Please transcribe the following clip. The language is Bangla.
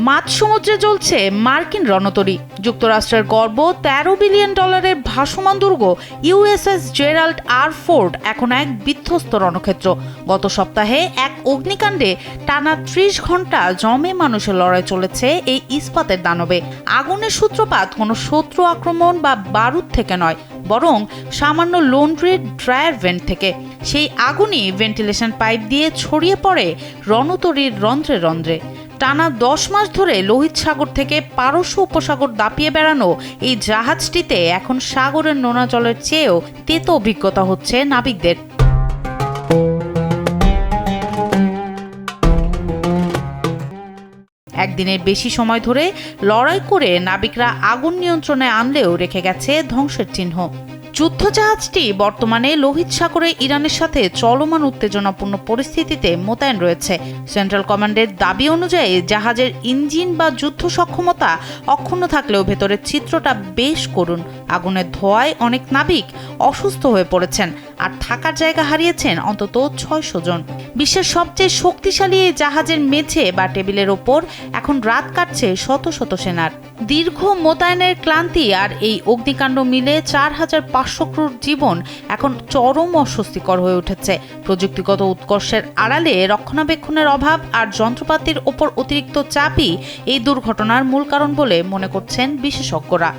মাঝ সমুদ্রে জ্বলছে মার্কিন রণতরী। যুক্তরাষ্ট্রের গর্ব $13 বিলিয়ন ভাসমান দুর্গ ইউএসএস জেরাল্ড আর ফোর্ড এখন এক বিধ্বস্ত রণক্ষেত্র। গত সপ্তাহে এক অগ্নিকাণ্ডে টানা 30 ঘন্টা জমে মানুষের লড়াই চলেছে এই ইস্পাতের দানবে। আগুনের সূত্রপাত কোনো শত্রু আক্রমণ বা বারুদ থেকে নয়, বরং সামান্য লন্ড্রি ড্রায়ার ভেন্ট থেকে। সেই আগুনই ভেন্টিলেশন পাইপ দিয়ে ছড়িয়ে পড়ে রণতরীর রন্ধ্রে রন্ধ্রে। টানা 10 মাস ধরে লোহিত সাগর থেকে পারস্য উপসাগর দাপিয়ে বেড়ানো এই জাহাজটিতে এখন সাগরের নোনা জলের চেয়েও তেতো অভিজ্ঞতা হচ্ছে নাবিকদের। একদিনের বেশি সময় ধরে লড়াই করে নাবিকরা আগুন নিয়ন্ত্রণে আনলেও রেখে গেছে ধ্বংসের চিহ্ন। যুদ্ধজাহাজটি বর্তমানে লোহিত সাগরে ইরানের সাথে চলমান উত্তেজনাপূর্ণ পরিস্থিতিতে মোতায়েন রয়েছে। সেন্ট্রাল কমান্ডের দাবি অনুযায়ী জাহাজের ইঞ্জিন বা যুদ্ধ সক্ষমতা অক্ষুণ্ণ থাকলেও ভেতরের চিত্রটা বেশ করুণ। আগুনের ধোঁয়ায় অনেক নাবিক অসুস্থ হয়ে পড়েছেন আর থাকার জায়গা হারিয়েছেন অন্তত 600 জন। বিশ্বের সবচেয়ে শক্তিশালী এই জাহাজের মেঝে বা টেবিলের ওপর এখন রাত কাটছে শত শত সেনার। দীর্ঘ মোতায়েনের ক্লান্তি আর এই অগ্নিকাণ্ড মিলে 4500 ক্রুর জীবন এখন চরম অস্বস্তিকর হয়ে উঠেছে। প্রযুক্তিগত উৎকর্ষের আড়ালে রক্ষণাবেক্ষণের অভাব আর যন্ত্রপাতির ওপর অতিরিক্ত চাপই এই দুর্ঘটনার মূল কারণ বলে মনে করছেন বিশেষজ্ঞরা।